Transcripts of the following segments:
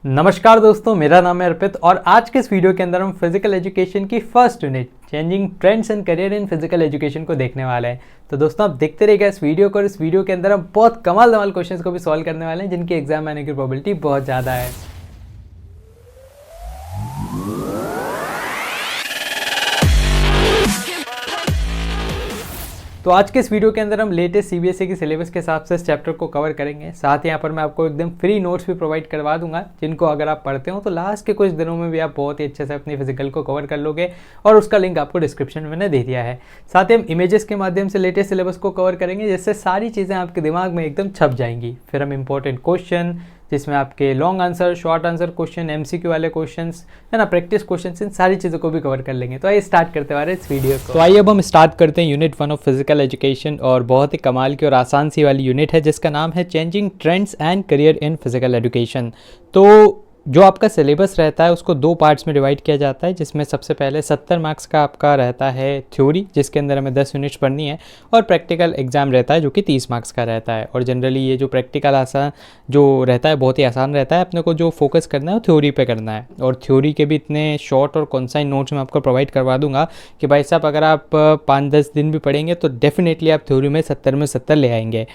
नमस्कार दोस्तों, मेरा नाम है अर्पित और आज के इस वीडियो के अंदर हम फिजिकल एजुकेशन की first unit changing trends and career in physical education को देखने वाले हैं। तो दोस्तों आप देखते रहिएगा इस वीडियो को और इस वीडियो के अंदर हम बहुत कमाल क्वेश्चंस को भी सॉल्व करने वाले हैं जिनकी एग्जाम आने की प्रोबेबिलिटी बहुत ज़्यादा है। तो आज के इस वीडियो के अंदर हम लेटेस्ट सीबीएसई की सिलेबस के हिसाब से इस चैप्टर को कवर करेंगे। साथ ही यहाँ पर मैं आपको एकदम फ्री नोट्स भी प्रोवाइड करवा दूंगा जिनको अगर आप पढ़ते हो तो लास्ट के कुछ दिनों में भी आप बहुत ही अच्छे से अपनी फिजिकल को कवर कर लोगे और उसका लिंक आपको डिस्क्रिप्शन में मैंने दे दिया है। साथ ही हम इमेजेस के माध्यम से लेटेस्ट सिलेबस को कवर करेंगे जिससे सारी चीज़ें आपके दिमाग में एकदम छप जाएंगी। फिर हम इंपॉर्टेंट क्वेश्चन जिसमें आपके long answer, short answer question, MCQ वाले क्वेश्चंस है ना, प्रैक्टिस क्वेश्चंस, इन सारी चीज़ों को भी कवर कर लेंगे। तो आइए स्टार्ट करते हैं इस वीडियो को। तो आइए अब हम स्टार्ट करते हैं यूनिट 1 ऑफ फिजिकल एजुकेशन और बहुत ही कमाल की और आसान सी वाली यूनिट है जिसका नाम है changing trends and career in physical education. तो जो आपका सिलेबस रहता है उसको दो पार्ट्स में डिवाइड किया जाता है जिसमें सबसे पहले 70 मार्क्स का आपका रहता है थ्योरी जिसके अंदर हमें 10 यूनिट्स पढ़नी है और प्रैक्टिकल एग्जाम रहता है जो कि 30 मार्क्स का रहता है। और जनरली ये जो प्रैक्टिकल आसान जो रहता है बहुत ही आसान रहता है, अपने को जो फोकस करना है वो थ्योरी पे करना है। और थ्योरी के भी इतने शॉर्ट और कॉन्साइज नोट्स मैं आपको प्रोवाइड करवा दूंगा कि भाई साहब अगर आप 5-10 दिन भी पढ़ेंगे तो डेफिनेटली आप थ्योरी में 70 में 70 ले आएंगे।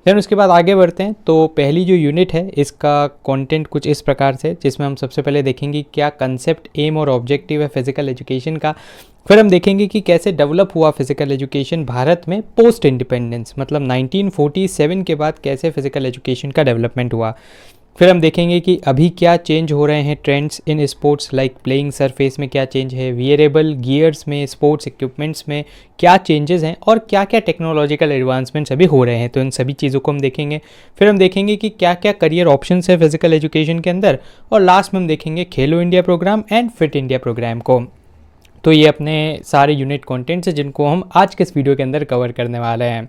फिर उसके बाद आगे बढ़ते हैं। तो पहली जो यूनिट है इसका कंटेंट कुछ इस प्रकार से, जिसमें हम सबसे पहले देखेंगे क्या कंसेप्ट, एम और ऑब्जेक्टिव है फिजिकल एजुकेशन का। फिर हम देखेंगे कि कैसे डेवलप हुआ फिजिकल एजुकेशन भारत में पोस्ट इंडिपेंडेंस, मतलब 1947 के बाद कैसे फिजिकल एजुकेशन का डेवलपमेंट हुआ। फिर हम देखेंगे कि अभी क्या चेंज हो रहे हैं trends in sports, like playing surface में क्या चेंज है, वियरेबल गियर्स में, स्पोर्ट्स इक्विपमेंट्स में क्या चेंजेस हैं और क्या क्या टेक्नोलॉजिकल एडवांसमेंट्स अभी हो रहे हैं, तो इन सभी चीज़ों को हम देखेंगे। फिर हम देखेंगे कि क्या क्या करियर ऑप्शंस है फिजिकल एजुकेशन के अंदर और लास्ट में हम देखेंगे खेलो India program and fit India program को। तो ये अपने सारे यूनिट कॉन्टेंट्स हैं जिनको हम आज के इस वीडियो के अंदर कवर करने वाले हैं।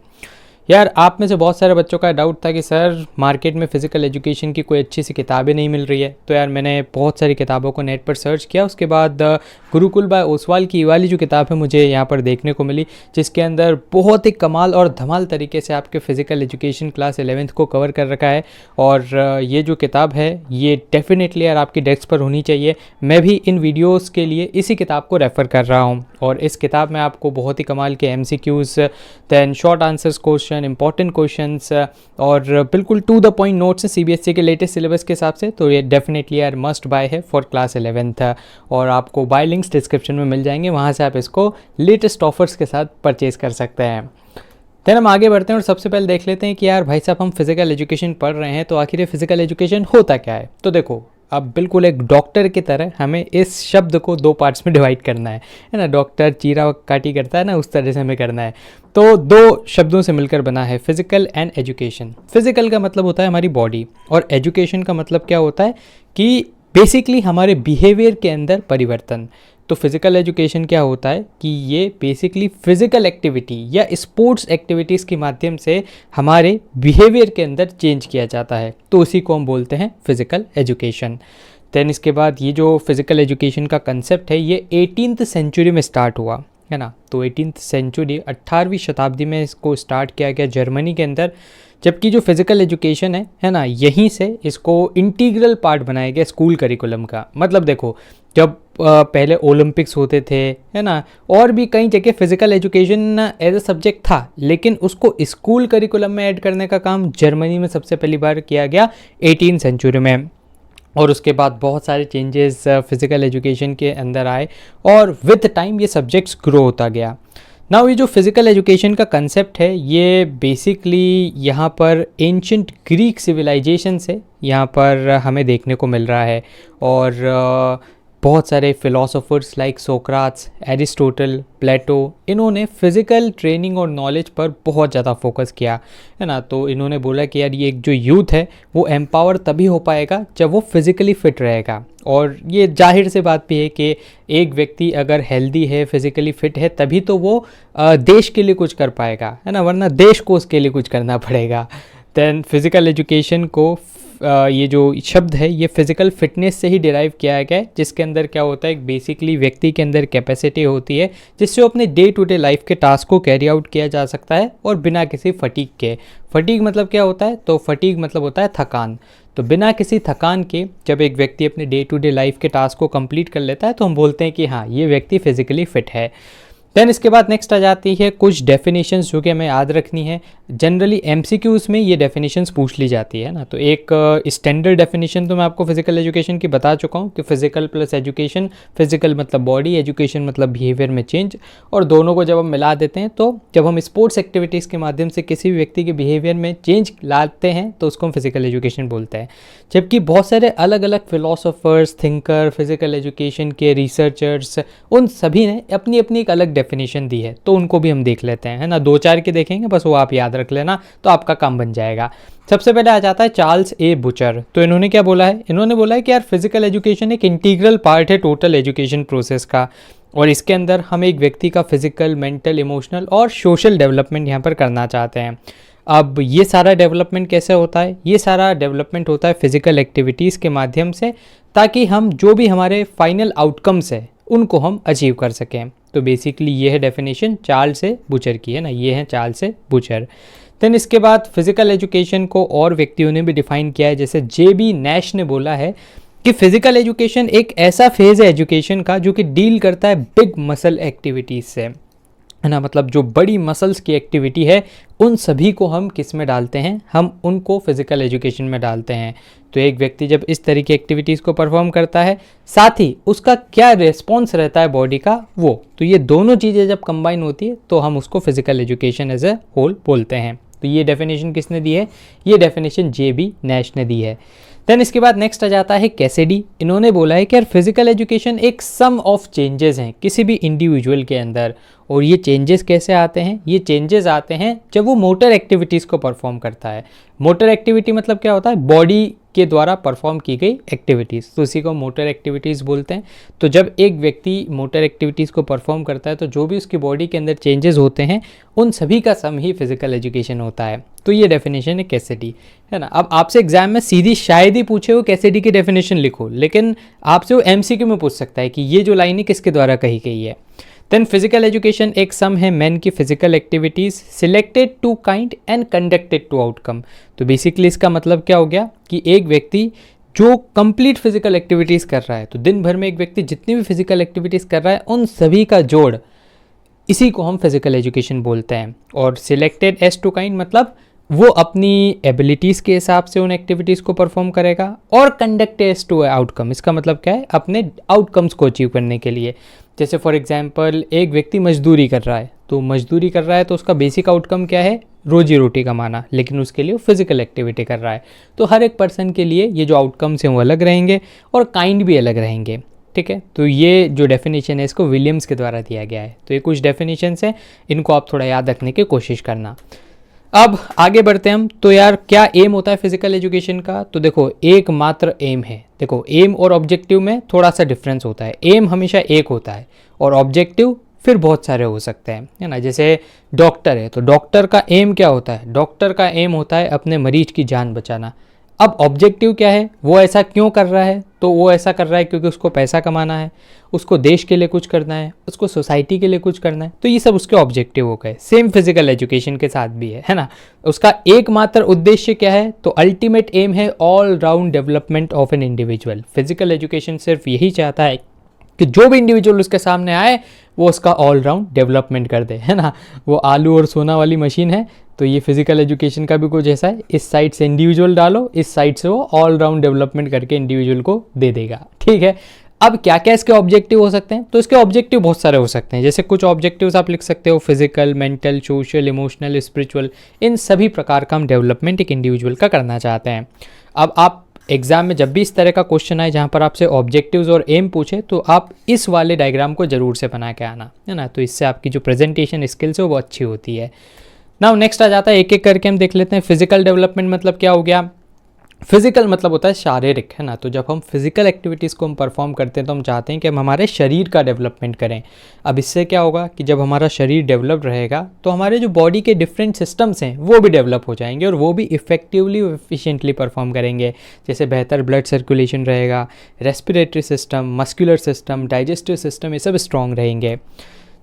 यार आप में से बहुत सारे बच्चों का डाउट था कि सर मार्केट में फ़िज़िकल एजुकेशन की कोई अच्छी सी किताबें नहीं मिल रही है। तो यार मैंने बहुत सारी किताबों को नेट पर सर्च किया, उसके बाद गुरुकुल बाय ओसवाल की वाली जो किताब है मुझे यहाँ पर देखने को मिली जिसके अंदर बहुत ही कमाल और धमाल तरीके से आपके फ़िज़िकल एजुकेशन क्लास 11th को कवर कर रखा है। और ये जो किताब है ये डेफिनेटली यार आपकी डेस्क पर होनी चाहिए। मैं भी इन वीडियोज़ के लिए इसी किताब को रेफ़र कर रहा हूँ और इस किताब में आपको बहुत ही कमाल के MCQs, then short answers question, important questions और बिल्कुल टू द पॉइंट नोट्स हैं सीबीएसई के लेटेस्ट सिलेबस के हिसाब से। तो ये डेफिनेटली यार मस्ट बाय है फॉर क्लास 11th और आपको बाय लिंक्स डिस्क्रिप्शन में मिल जाएंगे, वहाँ से आप इसको लेटेस्ट ऑफर्स के साथ परचेज कर सकते हैं। फिर हम आगे बढ़ते हैं और सबसे पहले देख लेते हैं कि यार भाई साहब हम फिजिकल एजुकेशन पढ़ रहे हैं तो आखिर ये फिजिकल एजुकेशन होता क्या है। तो देखो अब बिल्कुल एक डॉक्टर की तरह हमें इस शब्द को दो पार्ट्स में डिवाइड करना है ना, डॉक्टर चीरा काटी करता है ना, उस तरह से हमें करना है। तो दो शब्दों से मिलकर बना है फिजिकल एंड एजुकेशन। फिजिकल का मतलब होता है हमारी बॉडी और एजुकेशन का मतलब क्या होता है कि बेसिकली हमारे बिहेवियर के अंदर परिवर्तन। तो फिजिकल एजुकेशन क्या होता है कि ये बेसिकली फिजिकल एक्टिविटी या स्पोर्ट्स एक्टिविटीज़ के माध्यम से हमारे बिहेवियर के अंदर चेंज किया जाता है, तो उसी को हम बोलते हैं फिजिकल एजुकेशन। दैन इसके बाद ये जो फिजिकल एजुकेशन का कंसेप्ट है ये 18th सेंचुरी में स्टार्ट हुआ है ना। तो 18th सेंचुरी 18वीं शताब्दी में इसको स्टार्ट किया गया जर्मनी के अंदर, जबकि जो फिजिकल एजुकेशन है ना, यहीं से इसको इंटीग्रल पार्ट बनाया गया स्कूल करिकुलम का। मतलब देखो जब पहले ओलंपिक्स होते थे है ना, और भी कई जगह physical education as a subject था, लेकिन उसको स्कूल करिकुलम में ऐड करने का काम जर्मनी में सबसे पहली बार किया गया 18th सेंचुरी में। और उसके बाद बहुत सारे चेंजेस फिजिकल एजुकेशन के अंदर आए और विद टाइम ये सब्जेक्ट्स ग्रो होता गया। नाउ ये जो फिजिकल एजुकेशन का कंसेप्ट है ये बेसिकली यहाँ पर एंशिएंट ग्रीक सिविलाइजेशन से यहाँ पर हमें देखने को मिल रहा है। और बहुत सारे फिलोसोफर्स लाइक सोक्राट्स, एरिस्टोटल, प्लेटो, इन्होंने फिज़िकल ट्रेनिंग और नॉलेज पर बहुत ज़्यादा फोकस किया है ना। तो इन्होंने बोला कि यार ये एक जो यूथ है वो एम्पावर तभी हो पाएगा जब वो फिज़िकली फिट रहेगा। और ये जाहिर से बात भी है कि एक व्यक्ति अगर हेल्दी है, फिज़िकली फिट है, तभी तो वो देश के लिए कुछ कर पाएगा है ना, वरना देश को उसके लिए कुछ करना पड़ेगा। दैन फिज़िकल एजुकेशन को ये जो शब्द है ये फिजिकल फिटनेस से ही डिराइव किया गया है, जिसके अंदर क्या होता है, बेसिकली व्यक्ति के अंदर कैपेसिटी होती है जिससे वो अपने डे टू डे लाइफ के टास्क को कैरी आउट किया जा सकता है और बिना किसी फटीग के। फटीग मतलब क्या होता है, तो फटीग मतलब होता है थकान। तो बिना किसी थकान के जब एक व्यक्ति अपने डे टू डे लाइफ के टास्क को कंप्लीट कर लेता है तो हम बोलते हैं कि हाँ, ये व्यक्ति फिजिकली फिट है। देन इसके बाद नेक्स्ट आ जाती है कुछ डेफिनेशंस जो कि हमें याद रखनी है। जनरली एमसीक्यूज में ये डेफिनेशंस पूछ ली जाती है ना। तो एक स्टैंडर्ड डेफिनेशन तो मैं आपको फिजिकल एजुकेशन की बता चुका हूँ कि फिजिकल प्लस एजुकेशन, फिजिकल मतलब बॉडी, एजुकेशन मतलब बिहेवियर में चेंज, और दोनों को जब हम मिला देते हैं तो जब हम स्पोर्ट्स एक्टिविटीज़ के माध्यम से किसी भी व्यक्ति के बिहेवियर में चेंज लाते हैं तो उसको हम फिजिकल एजुकेशन बोलते हैं। जबकि बहुत सारे अलग अलग फिलोसोफर्स, थिंकर, फिजिकल एजुकेशन के रिसर्चर्स, उन सभी ने अपनी अपनी एक अलग डेफिनेशन दी है, तो उनको भी हम देख लेते हैं, है ना। 2-4 के देखेंगे बस, वो आप याद रख लेना तो आपका काम बन जाएगा। सबसे पहले आ जाता है चार्ल्स ए बुचर। तो इन्होंने क्या बोला है, इन्होंने बोला है कि यार फिजिकल एजुकेशन एक इंटीग्रल पार्ट है टोटल एजुकेशन प्रोसेस का, और इसके अंदर हम एक व्यक्ति का फिजिकल, मेंटल, इमोशनल और सोशल डेवलपमेंट यहाँ पर करना चाहते हैं। अब ये सारा डेवलपमेंट कैसे होता है, ये सारा डेवलपमेंट होता है फिजिकल एक्टिविटीज़ के माध्यम से, ताकि हम जो भी हमारे फाइनल आउटकम्स है उनको हम अचीव कर सकें। तो बेसिकली ये है डेफिनेशन चार्ल्स से बुचर की, है ना, ये है चार्ल्स से बुचर। देन इसके बाद फिजिकल एजुकेशन को और व्यक्तियों ने भी डिफाइन किया है, जैसे JB नैश ने बोला है कि फिजिकल एजुकेशन एक ऐसा फेज है एजुकेशन का जो कि डील करता है बिग मसल एक्टिविटीज़ से, है ना। मतलब जो बड़ी मसल्स की एक्टिविटी है उन सभी को हम किस में डालते हैं, हम उनको फिजिकल एजुकेशन में डालते हैं। तो एक व्यक्ति जब इस तरह की एक्टिविटीज़ को परफॉर्म करता है, साथ ही उसका क्या रिस्पॉन्स रहता है बॉडी का वो, तो ये दोनों चीज़ें जब कंबाइन होती है तो हम उसको physical education as a whole बोलते हैं। तो ये डेफिनेशन किसने दी है, ये डेफिनेशन JB नैश ने दी है। देन इसके बाद नेक्स्ट आ जाता है कैसिडी। इन्होंने बोला है कि यार फिजिकल एजुकेशन एक सम ऑफ चेंजेस हैं किसी भी इंडिविजुअल के अंदर, और ये चेंजेस कैसे आते हैं, ये चेंजेस आते हैं जब वो मोटर एक्टिविटीज़ को परफॉर्म करता है। मोटर एक्टिविटी मतलब क्या होता है, बॉडी के द्वारा परफॉर्म की गई एक्टिविटीज़, तो इसी को मोटर एक्टिविटीज़ बोलते हैं। तो जब एक व्यक्ति मोटर एक्टिविटीज़ को परफॉर्म करता है तो जो भी उसकी बॉडी के अंदर चेंजेस होते हैं उन सभी का सम ही फिजिकल एजुकेशन होता है। तो ये डेफिनेशन है कैसिडी, है ना। अब आपसे एग्जाम में सीधी शायद ही पूछे वो कैसिडी की डेफिनेशन लिखो, लेकिन आपसे वो MCQ में पूछ सकता है कि ये जो लाइन है किसके द्वारा कही गई है। देन फिजिकल एजुकेशन एक सम है मैन की physical activities selected to kind and conducted to outcome. तो बेसिकली इसका मतलब क्या हो गया कि एक व्यक्ति जो कंप्लीट फिजिकल एक्टिविटीज़ कर रहा है, तो दिन भर में एक व्यक्ति जितनी भी फिजिकल एक्टिविटीज़ कर रहा है उन सभी का जोड़, इसी को हम फिजिकल एजुकेशन बोलते हैं। और सिलेक्टेड एज टू काइंड मतलब वो अपनी एबिलिटीज़ के हिसाब से उन एक्टिविटीज़ को परफॉर्म करेगा, और कंडक्ट एज टू आउटकम, इसका मतलब क्या है, अपने आउटकम्स को अचीव करने के लिए। जैसे फॉर एग्जांपल एक व्यक्ति मजदूरी कर रहा है, तो मजदूरी कर रहा है तो उसका बेसिक आउटकम क्या है, रोजी रोटी कमाना, लेकिन उसके लिए वो फिजिकल एक्टिविटी कर रहा है। तो हर एक पर्सन के लिए ये जो आउटकम्स हैं वो अलग रहेंगे और काइंड भी अलग रहेंगे, ठीक है। तो ये जो डेफिनेशन है इसको विलियम्स के द्वारा दिया गया है। तो ये कुछ डेफिनेशंस हैं, इनको आप थोड़ा याद रखने की कोशिश करना। अब आगे बढ़ते हैं हम। तो यार क्या एम होता है फिजिकल एजुकेशन का, तो देखो एकमात्र एम है। देखो एम और ऑब्जेक्टिव में थोड़ा सा डिफरेंस होता है। एम हमेशा एक होता है और ऑब्जेक्टिव फिर बहुत सारे हो सकते हैं, है ना। जैसे डॉक्टर है तो डॉक्टर का एम क्या होता है, डॉक्टर का एम होता है अपने मरीज की जान बचाना। अब ऑब्जेक्टिव क्या है, वो ऐसा क्यों कर रहा है, तो वो ऐसा कर रहा है क्योंकि उसको पैसा कमाना है, उसको देश के लिए कुछ करना है, उसको सोसाइटी के लिए कुछ करना है। तो ये सब उसके ऑब्जेक्टिव हो गए। सेम फिजिकल एजुकेशन के साथ भी है ना। उसका एकमात्र उद्देश्य क्या है, तो अल्टीमेट एम है all round development of an individual. Physical education सिर्फ यही चाहता है कि जो भी इंडिविजुअल उसके सामने आए वो उसका ऑल राउंड डेवलपमेंट कर दे, है ना। वो आलू और सोना वाली मशीन है, तो ये फिजिकल एजुकेशन का भी कुछ ऐसा है। इस साइड से इंडिविजुअल डालो, इस साइड से वो ऑल राउंड डेवलपमेंट करके इंडिविजुअल को दे देगा, ठीक है। अब क्या क्या इसके ऑब्जेक्टिव हो सकते हैं, तो इसके ऑब्जेक्टिव बहुत सारे हो सकते हैं। जैसे कुछ ऑब्जेक्टिव्स आप लिख सकते हो physical, mental, social, emotional, spiritual, इन सभी प्रकार का हम डेवलपमेंट एक इंडिविजुअल का करना चाहते हैं। अब आप एग्जाम में जब भी इस तरह का क्वेश्चन आए जहाँ पर आपसे ऑब्जेक्टिव्स और एम पूछे, तो आप इस वाले डायग्राम को जरूर से बना के आना, है ना। तो इससे आपकी जो प्रेजेंटेशन स्किल्स है वो अच्छी होती है। नाउ नेक्स्ट आ जाता है, एक एक करके हम देख लेते हैं। फिजिकल डेवलपमेंट मतलब क्या हो गया, फिजिकल मतलब होता है शारीरिक, है ना। तो जब हम फिजिकल एक्टिविटीज़ को हम परफॉर्म करते हैं तो हम चाहते हैं कि हम हमारे शरीर का डेवलपमेंट करें। अब इससे क्या होगा कि जब हमारा शरीर डेवलप रहेगा तो हमारे जो बॉडी के डिफरेंट सिस्टम्स हैं वो भी डेवलप हो जाएंगे और वो भी इफ़ेक्टिवली एफिशिएंटली परफॉर्म करेंगे। जैसे बेहतर ब्लड सर्कुलेशन रहेगा, respiratory system, muscular system, digestive system, ये सब स्ट्रॉन्ग रहेंगे।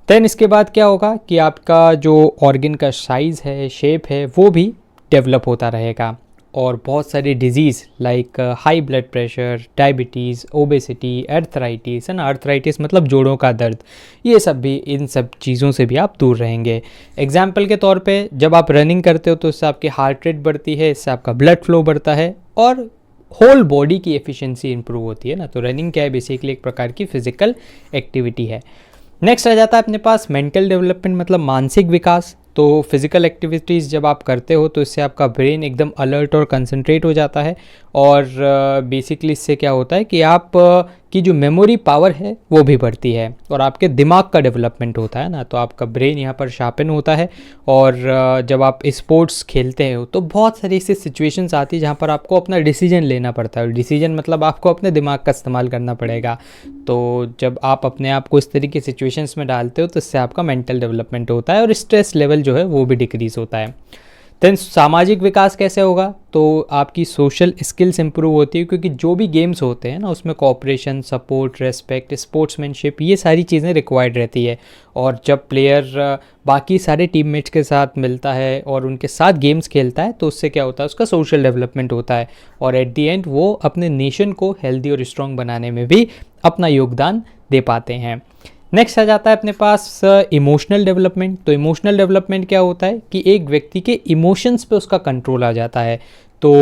देन इसके बाद क्या होगा कि आपका जो ऑर्गन का साइज़ है, शेप है, वो भी डेवलप होता रहेगा। और बहुत सारी disease like high blood pressure, diabetes, obesity, arthritis, है ना। अर्थराइटिस मतलब जोड़ों का दर्द, ये सब भी, इन सब चीज़ों से भी आप दूर रहेंगे। एग्जाम्पल के तौर पे जब आप रनिंग करते हो तो इससे आपकी हार्ट रेट बढ़ती है, इससे आपका ब्लड फ्लो बढ़ता है और होल बॉडी की एफिशिएंसी इंप्रूव होती है ना। तो रनिंग क्या है, बेसिकली एक प्रकार की फिजिकल एक्टिविटी है। नेक्स्ट आ जाता है अपने पास मेंटल डेवलपमेंट मतलब मानसिक विकास। तो फिज़िकल एक्टिविटीज़ जब आप करते हो तो इससे आपका ब्रेन एकदम अलर्ट और कंसंट्रेट हो जाता है और बेसिकली इससे क्या होता है कि आप की जो मेमोरी पावर है वो भी बढ़ती है और आपके दिमाग का डेवलपमेंट होता है ना। तो आपका ब्रेन यहाँ पर शार्पन होता है और जब आप स्पोर्ट्स खेलते हो तो बहुत सारी ऐसी सिचुएशंस आती है जहाँ पर आपको अपना डिसीजन लेना पड़ता है। डिसीजन मतलब आपको अपने दिमाग का इस्तेमाल करना पड़ेगा। तो जब आप अपने आप को इस तरीके की सिचुएशंस में डालते हो तो इससे आपका मेंटल डेवलपमेंट होता है और स्ट्रेस लेवल जो है वो भी डिक्रीज़ होता है। देन सामाजिक विकास कैसे होगा, तो आपकी सोशल स्किल्स इंप्रूव होती है क्योंकि जो भी गेम्स होते हैं ना उसमें कोऑपरेशन, सपोर्ट, रेस्पेक्ट, स्पोर्ट्समैनशिप, ये सारी चीज़ें रिक्वायर्ड रहती है। और जब प्लेयर बाकी सारे टीममेट्स के साथ मिलता है और उनके साथ गेम्स खेलता है तो उससे क्या होता है, उसका सोशल डेवलपमेंट होता है और एट दी एंड वो अपने नेशन को हेल्दी और स्ट्रॉन्ग बनाने में भी अपना योगदान दे पाते हैं। नेक्स्ट आ जाता है अपने पास इमोशनल डेवलपमेंट। तो इमोशनल डेवलपमेंट क्या होता है कि एक व्यक्ति के इमोशंस पे उसका कंट्रोल आ जाता है। तो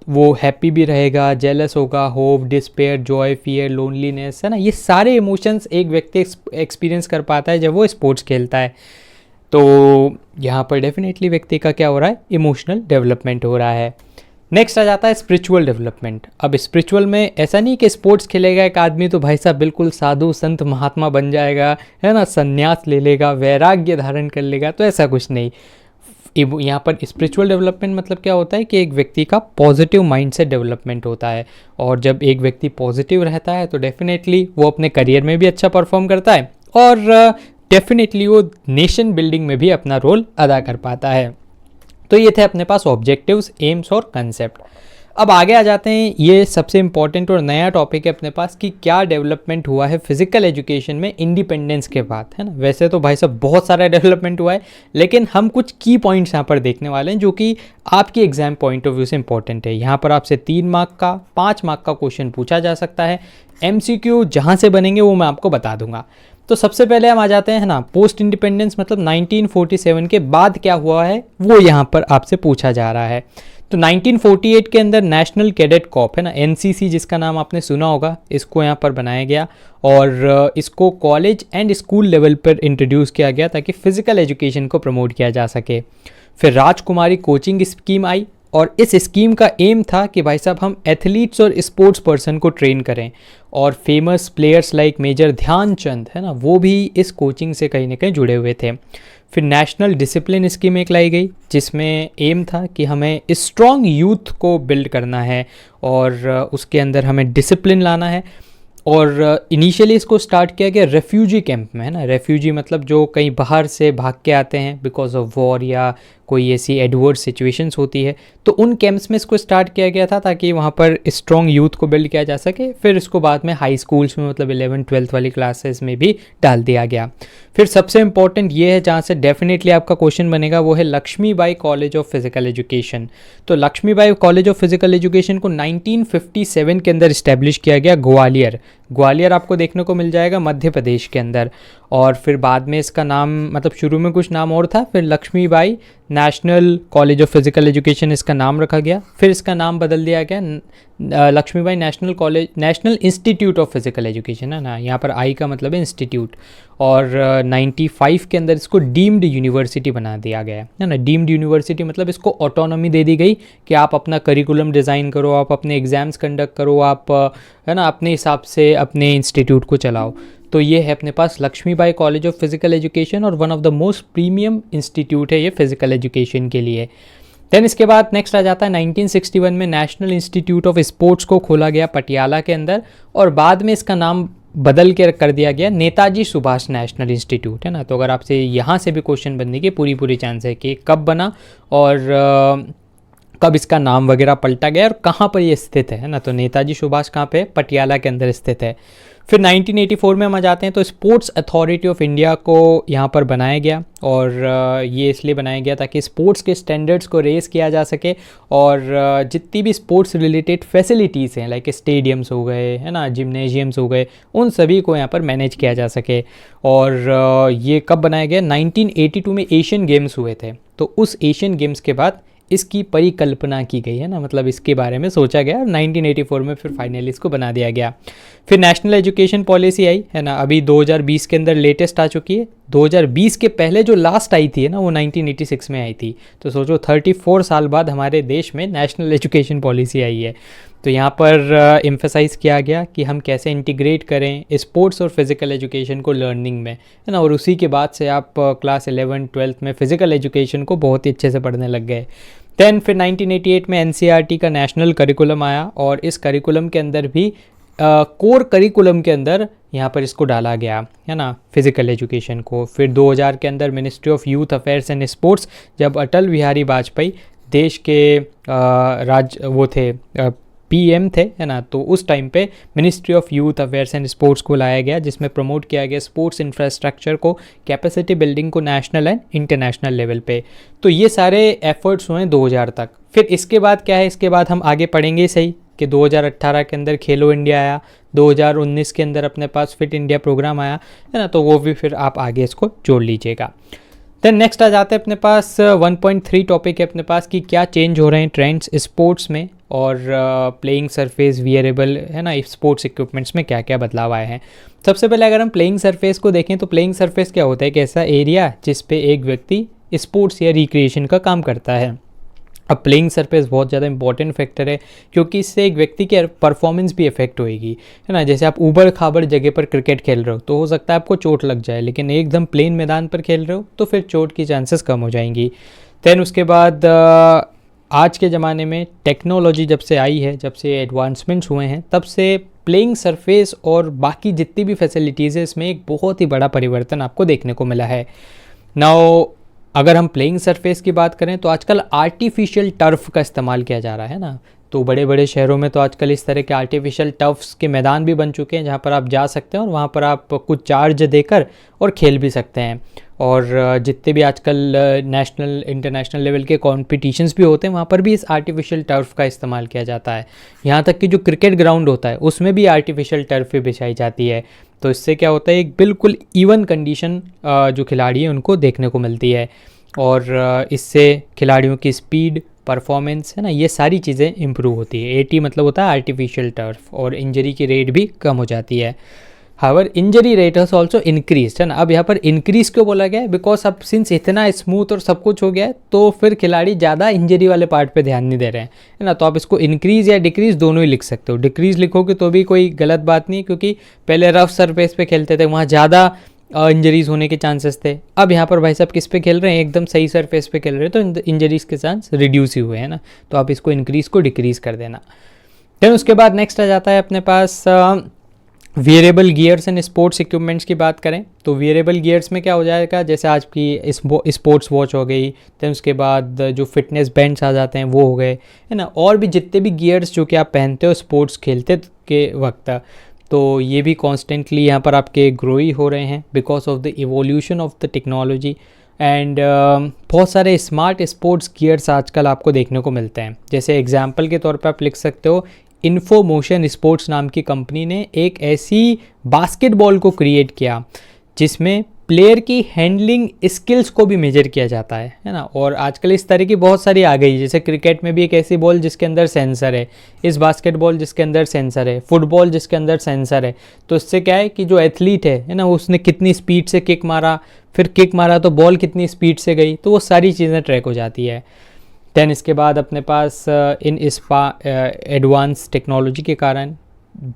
वो हैप्पी भी रहेगा, जेलस होगा, hope, despair, Joy, fear, loneliness, है ना। ये सारे इमोशंस एक व्यक्ति एक्सपीरियंस कर पाता है जब वो स्पोर्ट्स खेलता है। तो यहाँ पर डेफिनेटली व्यक्ति का क्या हो रहा है, इमोशनल डेवलपमेंट हो रहा है। नेक्स्ट आ जाता है स्पिरिचुअल डेवलपमेंट। अब स्पिरिचुअल में ऐसा नहीं कि स्पोर्ट्स खेलेगा एक आदमी तो भाई साहब बिल्कुल साधु संत महात्मा बन जाएगा, है ना, संन्यास ले लेगा, वैराग्य धारण कर लेगा, तो ऐसा कुछ नहीं। यहाँ पर स्पिरिचुअल डेवलपमेंट मतलब क्या होता है कि एक व्यक्ति का पॉजिटिव माइंड से डेवलपमेंट होता है और जब एक व्यक्ति पॉजिटिव रहता है तो डेफिनेटली वो अपने करियर में भी अच्छा परफॉर्म करता है और डेफिनेटली वो नेशन बिल्डिंग में भी अपना रोल अदा कर पाता है। तो ये थे अपने पास ऑब्जेक्टिव्स, एम्स और कंसेप्ट। अब आगे आ जाते हैं, ये सबसे इंपॉर्टेंट और नया टॉपिक है अपने पास कि क्या डेवलपमेंट हुआ है फिजिकल एजुकेशन में इंडिपेंडेंस के बाद, है ना। वैसे तो भाई साहब बहुत सारा डेवलपमेंट हुआ है लेकिन हम कुछ की पॉइंट्स यहाँ पर देखने वाले हैं जो कि आपकी एग्जाम पॉइंट ऑफ व्यू से इंपॉर्टेंट है। यहाँ पर आपसे 3 मार्क का, 5 मार्क का क्वेश्चन पूछा जा सकता है। MCQ जहाँ से बनेंगे वो मैं आपको बता दूंगा। तो सबसे पहले हम आ जाते हैं, है ना, पोस्ट इंडिपेंडेंस मतलब 1947 के बाद क्या हुआ है वो यहाँ पर आपसे पूछा जा रहा है। तो 1948 के अंदर नेशनल कैडेट कॉर्प, है ना, NCC जिसका नाम आपने सुना होगा, इसको यहाँ पर बनाया गया और इसको कॉलेज एंड स्कूल लेवल पर इंट्रोड्यूस किया गया ताकि फिजिकल एजुकेशन को प्रमोट किया जा सके। फिर राजकुमारी कोचिंग स्कीम आई और इस स्कीम का एम था कि भाई साहब हम एथलीट्स और स्पोर्ट्स पर्सन को ट्रेन करें और famous players like major Dhyan Chand, है ना, वो भी इस कोचिंग से कहीं ना कहीं जुड़े हुए थे। फिर नेशनल डिसिप्लिन स्कीम एक लाई गई जिसमें एम था कि हमें स्ट्रॉन्ग यूथ को बिल्ड करना है और उसके अंदर हमें डिसिप्लिन लाना है। और इनिशियली इसको स्टार्ट किया गया रेफ्यूजी कैंप में, है ना। रेफ्यूजी मतलब जो कहीं बाहर से भाग के आते हैं बिकॉज ऑफ वॉर या कोई ऐसी एडवर्स सिचुएशंस होती है, तो उन कैंप्स में इसको स्टार्ट किया गया था ताकि वहाँ पर स्ट्रॉन्ग यूथ को बिल्ड किया जा सके। फिर इसको बाद में हाई स्कूल्स में मतलब 11th-12th वाली क्लासेस में भी डाल दिया गया। फिर सबसे इंपॉर्टेंट ये है जहाँ से डेफिनेटली आपका क्वेश्चन बनेगा, वो है Lakshmibai college of physical education. तो Lakshmibai college of physical education को 1957 के अंदर इस्टेब्लिश किया गया ग्वालियर आपको देखने को मिल जाएगा मध्य प्रदेश के अंदर। और फिर बाद में इसका नाम मतलब शुरू में कुछ नाम और था, फिर Lakshmibai national college of physical education इसका नाम रखा गया। फिर इसका नाम बदल दिया गया Lakshmibai national institute of physical education, है ना। यहाँ पर आई का मतलब है इंस्टीट्यूट। और 95 के अंदर इसको डीम्ड यूनिवर्सिटी बना दिया गया है ना। डीम्ड यूनिवर्सिटी मतलब इसको ऑटोनॉमी दे दी गई कि आप अपना करिकुलम डिज़ाइन करो, आप अपने एग्ज़ाम्स कंडक्ट करो, आप, है ना, अपने हिसाब से अपने इंस्टीट्यूट को चलाओ। तो ये है अपने पास Lakshmibai college of physical education और one of the most premium institute है ये फिजिकल एजुकेशन के लिए। देन इसके बाद नेक्स्ट आ जाता है 1961 में नेशनल इंस्टीट्यूट ऑफ स्पोर्ट्स को खोला गया पटियाला के अंदर, और बाद में इसका नाम बदल के कर दिया गया नेताजी सुभाष नेशनल इंस्टीट्यूट, है ना। तो अगर आपसे यहाँ से भी क्वेश्चन बनने की पूरी चांस है कि कब बना और कब इसका नाम वगैरह पलटा गया और कहाँ पर ये स्थित है ना। तो नेताजी सुभाष कहाँ पे, पटियाला के अंदर स्थित है। फिर 1984 में हम आ जाते हैं तो स्पोर्ट्स अथॉरिटी ऑफ इंडिया को यहाँ पर बनाया गया, और ये इसलिए बनाया गया ताकि स्पोर्ट्स के स्टैंडर्ड्स को रेस किया जा सके, और जितनी भी स्पोर्ट्स रिलेटेड फैसिलिटीज़ हैं लाइक स्टेडियम्स हो गए, है ना, जिम्नेजियम्स हो गए, उन सभी को यहाँ पर मैनेज किया जा सके। और ये कब बनाया गया, 1982 में एशियन गेम्स हुए थे, तो उस एशियन गेम्स के बाद इसकी परिकल्पना की गई, है ना, मतलब इसके बारे में सोचा गया और 1984 में फिर फाइनली इसको बना दिया गया। फिर नेशनल एजुकेशन पॉलिसी आई, है ना, अभी 2020 के अंदर लेटेस्ट आ चुकी है। 2020 के पहले जो लास्ट आई थी, है ना, वो 1986 में आई थी। तो सोचो 34 साल बाद हमारे देश में नेशनल एजुकेशन पॉलिसी आई है। तो यहाँ पर एम्फेसाइज किया गया कि हम कैसे इंटीग्रेट करें स्पोर्ट्स और फिज़िकल एजुकेशन को लर्निंग में, है ना, और उसी के बाद से आप क्लास 11 12 में फ़िज़िकल एजुकेशन को बहुत ही अच्छे से पढ़ने लग गए। देन फिर 1988 में एनसीईआरटी का नेशनल करिकुलम आया, और इस करिकुलम के अंदर भी कोर करिकुलम के अंदर यहाँ पर इसको डाला गया, है ना, फिज़िकल एजुकेशन को। फिर 2000 के अंदर ministry of youth affairs and sports, जब अटल बिहारी वाजपेयी देश के वो थे पीएम थे, है ना, तो उस टाइम पे ministry of youth affairs and sports को लाया गया, जिसमें प्रमोट किया गया स्पोर्ट्स इंफ्रास्ट्रक्चर को, कैपेसिटी बिल्डिंग को नेशनल एंड इंटरनेशनल लेवल पे। तो ये सारे एफर्ट्स हुए 2000 तक। फिर इसके बाद क्या है, इसके बाद हम आगे पढ़ेंगे सही कि 2018 के अंदर खेलो इंडिया आया, 2019 के अंदर अपने पास फिट इंडिया प्रोग्राम आया, है ना, तो वो भी फिर आप आगे इसको जोड़ लीजिएगा। देन नेक्स्ट आ जाते हैं अपने पास 1.3 टॉपिक है अपने पास कि क्या चेंज हो रहे हैं ट्रेंड्स स्पोर्ट्स में, और प्लेइंग सरफेस वियरेबल, है ना, स्पोर्ट्स इक्विपमेंट्स में क्या क्या बदलाव आए हैं। सबसे पहले अगर हम प्लेइंग सरफेस को देखें तो प्लेइंग सरफेस क्या होता है, एक ऐसा एरिया जिस पे एक व्यक्ति स्पोर्ट्स या रिक्रिएशन का काम करता है। अब प्लेइंग सरफेस बहुत ज़्यादा इंपॉर्टेंट फैक्टर है, क्योंकि इससे एक व्यक्ति की परफॉर्मेंस भी इफेक्ट होएगी, है ना। जैसे आप ऊबड़ खाबड़ जगह पर क्रिकेट खेल रहे हो तो हो सकता है आपको चोट लग जाए, लेकिन एकदम प्लेन मैदान पर खेल रहे हो तो फिर चोट की चांसेस कम हो जाएंगी। दैन उसके बाद आज के ज़माने में टेक्नोलॉजी जब से आई है, जब से एडवांसमेंट्स हुए हैं, तब से प्लेइंग सरफेस और बाकी जितनी भी फैसिलिटीज़ है इसमें एक बहुत ही बड़ा परिवर्तन आपको देखने को मिला है। नाउ अगर हम प्लेइंग सरफेस की बात करें तो आजकल आर्टिफिशियल टर्फ का इस्तेमाल किया जा रहा है ना। तो बड़े बड़े शहरों में तो आजकल इस तरह के आर्टिफिशियल टर्फ्स के मैदान भी बन चुके हैं, जहाँ पर आप जा सकते हैं और वहाँ पर आप कुछ चार्ज देकर और खेल भी सकते हैं। और जितने भी आजकल नेशनल इंटरनेशनल लेवल के कॉम्पिटिशन्स भी होते हैं वहाँ पर भी इस आर्टिफिशियल टर्फ का इस्तेमाल किया जाता है। यहाँ तक कि जो क्रिकेट ग्राउंड होता है उसमें भी आर्टिफिशियल टर्फ भी बिछाई जाती है। तो इससे क्या होता है, एक बिल्कुल इवन कंडीशन जो खिलाड़ी हैं उनको देखने को मिलती है, और इससे खिलाड़ियों की स्पीड, परफॉर्मेंस, है ना, ये सारी चीज़ें इंप्रूव होती है। एटी मतलब होता है आर्टिफिशियल टर्फ, और इंजरी की रेट भी कम हो जाती है। However injury rate has also increase, है ना। अब यहाँ पर इंक्रीज क्यों बोला गया है, बिकॉज अब सिंस इतना स्मूथ और सब कुछ हो गया है तो फिर खिलाड़ी ज़्यादा इंजरी वाले पार्ट पे ध्यान नहीं दे रहे हैं, है ना। तो आप इसको इंक्रीज़ या डिक्रीज़ दोनों ही लिख सकते हो। डिक्रीज़ लिखोगे तो भी कोई गलत बात नहीं, क्योंकि पहले रफ सरफेस पे खेलते थे, वहाँ ज़्यादा इंजरीज़ होने के चांसेस थे। अब यहाँ पर भाई साहब किस पे खेल रहे हैं, एकदम सही सरफेस पे खेल रहे हैं, तो इंजरीज़ के चांस रिड्यूस ही हुए हैं ना। तो आप इसको इंक्रीज़ को डिक्रीज़ कर देना। देन उसके बाद नेक्स्ट आ जाता है अपने पास wearable gears and sports equipments की बात करें तो वियरेबल गियर्स में क्या हो जाएगा, जैसे आज की स्पोर्ट्स वॉच हो गई, देन उसके बाद जो फिटनेस बैंड्स आ जाते हैं वो हो गए, है ना। और भी जितने भी गियर्स जो कि आप पहनते हो स्पोर्ट्स खेलते के वक्त, तो ये भी कॉन्स्टेंटली यहाँ पर आपके ग्रो ही हो रहे हैं because of the evolution of the technology. And बहुत सारे स्मार्ट स्पोर्ट्स गियर्स आजकल आपको देखने को मिलते हैं। जैसे एग्जांपल के तौर पे आप लिख सकते हो, इन्फोमोशन स्पोर्ट्स नाम की कंपनी ने एक ऐसी बास्केटबॉल को क्रिएट किया जिसमें प्लेयर की हैंडलिंग स्किल्स को भी मेजर किया जाता है ना। और आजकल इस तरह की बहुत सारी आ गई, जैसे क्रिकेट में भी एक ऐसी बॉल जिसके अंदर सेंसर है, इस बास्केटबॉल जिसके अंदर सेंसर है, फुटबॉल जिसके अंदर सेंसर है। तो इससे क्या है कि जो एथलीट है ना, उसने कितनी स्पीड से किक मारा, फिर किक मारा तो बॉल कितनी स्पीड से गई, तो वो सारी चीज़ें ट्रैक हो जाती है। दैन इसके बाद अपने पास इन एडवांस टेक्नोलॉजी के कारण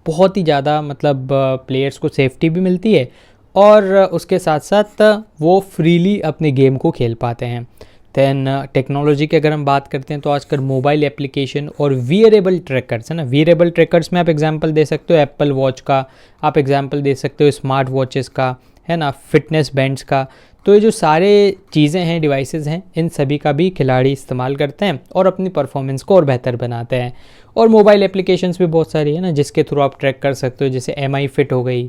बहुत ही ज़्यादा मतलब प्लेयर्स को सेफ्टी भी मिलती है और उसके साथ साथ वो फ्रीली अपने गेम को खेल पाते हैं। देन टेक्नोलॉजी की अगर हम बात करते हैं तो आजकल मोबाइल एप्लीकेशन और वियरेबल ट्रैकर्स है ना, वियरेबल ट्रैकर्स में आप एग्जांपल दे सकते हो एप्पल वॉच का, आप एग्जांपल दे सकते हो स्मार्ट वॉचेस का, है ना, फिटनेस बैंड्स का। तो ये जो सारे चीज़ें हैं, डिवाइसेस हैं, इन सभी का भी खिलाड़ी इस्तेमाल करते हैं और अपनी परफॉर्मेंस को और बेहतर बनाते हैं। और मोबाइल एप्लीकेशंस भी बहुत सारी है ना, जिसके थ्रू आप ट्रैक कर सकते हो, जैसे MI फिट हो गई,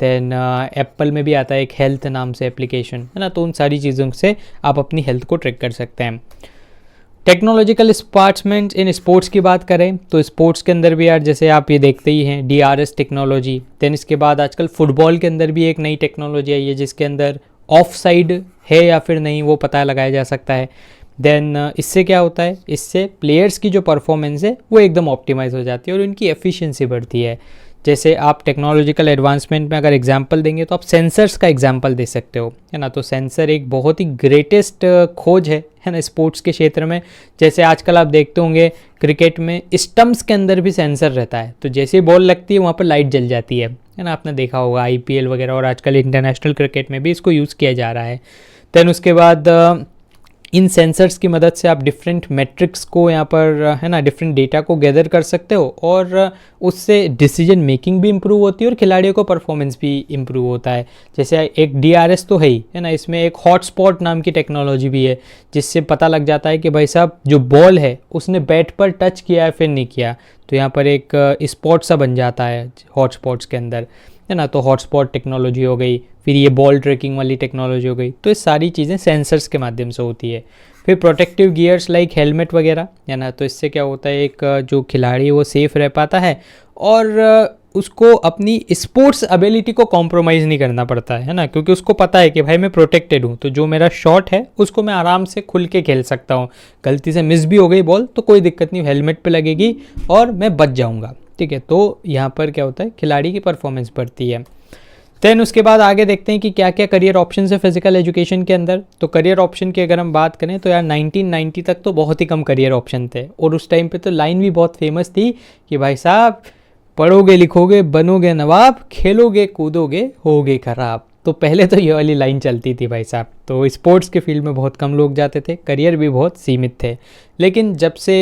देन एप्पल में भी आता है एक हेल्थ नाम से एप्लीकेशन, है ना। तो उन सारी चीज़ों से आप अपनी हेल्थ को ट्रैक कर सकते हैं। टेक्नोलॉजिकल स्पार्ट्समेंट इन स्पोर्ट्स की बात करें तो स्पोर्ट्स के अंदर भी यार जैसे आप ये देखते ही हैं DRS टेक्नोलॉजी। देन इसके बाद आजकल फुटबॉल के अंदर भी एक नई टेक्नोलॉजी आई है जिसके अंदर ऑफ साइड है या फिर नहीं वो पता लगाया जा सकता है। देन इससे क्या होता है, इससे प्लेयर्स की जो परफॉर्मेंस है वो एकदम ऑप्टिमाइज हो जाती है और उनकी एफिशिएंसी बढ़ती है। जैसे आप टेक्नोलॉजिकल एडवांसमेंट में अगर एग्जांपल देंगे तो आप सेंसर्स का एग्जांपल दे सकते हो, है ना। तो सेंसर एक बहुत ही ग्रेटेस्ट खोज है ना स्पोर्ट्स के क्षेत्र में। जैसे आजकल आप देखते होंगे क्रिकेट में स्टंप्स के अंदर भी सेंसर रहता है, तो जैसे ही बॉल लगती है वहाँ पर लाइट जल जाती है ना। आपने देखा होगा IPL वगैरह और आजकल इंटरनेशनल क्रिकेट में भी इसको यूज़ किया जा रहा है। देन उसके बाद इन सेंसर्स की मदद से आप डिफरेंट मैट्रिक्स को यहाँ पर, है ना, डिफरेंट डेटा को गैदर कर सकते हो और उससे डिसीजन मेकिंग भी इम्प्रूव होती है और खिलाड़ियों को परफॉर्मेंस भी इम्प्रूव होता है। जैसे एक DRS तो है ही, है ना, इसमें एक हॉटस्पॉट नाम की टेक्नोलॉजी भी है जिससे पता लग जाता है कि भाई साहब जो बॉल है उसने बैट पर टच किया है फिर नहीं किया, तो यहाँ पर एक स्पॉट सा बन जाता है हॉटस्पॉट्स के अंदर, है ना। तो हॉटस्पॉट टेक्नोलॉजी हो गई, फिर ये बॉल ट्रैकिंग वाली टेक्नोलॉजी हो गई। तो ये सारी चीज़ें सेंसर्स के माध्यम से होती है। फिर प्रोटेक्टिव गियर्स लाइक हेलमेट वगैरह, है ना। तो इससे क्या होता है, एक जो खिलाड़ी वो सेफ रह पाता है और उसको अपनी स्पोर्ट्स एबिलिटी को कॉम्प्रोमाइज़ नहीं करना पड़ता है ना, क्योंकि उसको पता है कि भाई मैं प्रोटेक्टेड हूँ, तो जो मेरा शॉट है उसको मैं आराम से खुल के खेल सकता हूँ। गलती से मिस भी हो गई बॉल तो कोई दिक्कत नहीं, हेलमेट पे लगेगी और मैं बच जाऊँगा, ठीक है। तो यहाँ पर क्या होता है, खिलाड़ी की परफॉर्मेंस बढ़ती है। देन उसके बाद आगे देखते हैं कि क्या क्या करियर ऑप्शन है फिजिकल एजुकेशन के अंदर। तो करियर ऑप्शन की अगर हम बात करें तो यार 1990 तक तो बहुत ही कम करियर ऑप्शन थे और उस टाइम पे तो लाइन भी बहुत फेमस थी कि भाई साहब पढ़ोगे लिखोगे बनोगे नवाब, खेलोगे कूदोगे होगे खराब। तो पहले तो ये वाली लाइन चलती थी भाई साहब। तो स्पोर्ट्स के फील्ड में बहुत कम लोग जाते थे, करियर भी बहुत सीमित थे। लेकिन जब से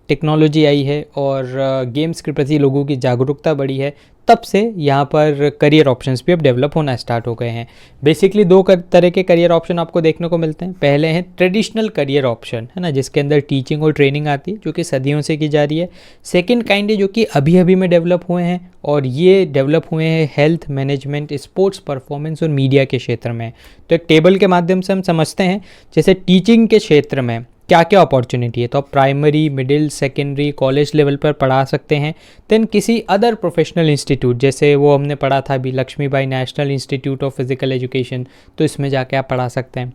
टेक्नोलॉजी आई है और गेम्स के प्रति लोगों की जागरूकता बढ़ी है, तब से यहाँ पर करियर ऑप्शंस भी अब डेवलप होना स्टार्ट हो गए हैं। बेसिकली दो तरह के करियर ऑप्शन आपको देखने को मिलते हैं। पहले हैं ट्रेडिशनल करियर ऑप्शन, है ना, जिसके अंदर टीचिंग और ट्रेनिंग आती है जो कि सदियों से की जा रही है। सेकंड काइंड है जो कि अभी अभी में डेवलप हुए हैं और ये डेवलप हुए हैं हेल्थ मैनेजमेंट, स्पोर्ट्स परफॉर्मेंस और मीडिया के क्षेत्र में। तो एक टेबल के माध्यम से हम समझते हैं जैसे टीचिंग के क्षेत्र में क्या क्या अपॉर्चुनिटी है। तो आप primary, middle, secondary, college level पर पढ़ा सकते हैं। देन किसी अदर प्रोफेशनल इंस्टीट्यूट, जैसे वो हमने पढ़ा था अभी Lakshmibai national institute of physical education, तो इसमें जाके आप पढ़ा सकते हैं।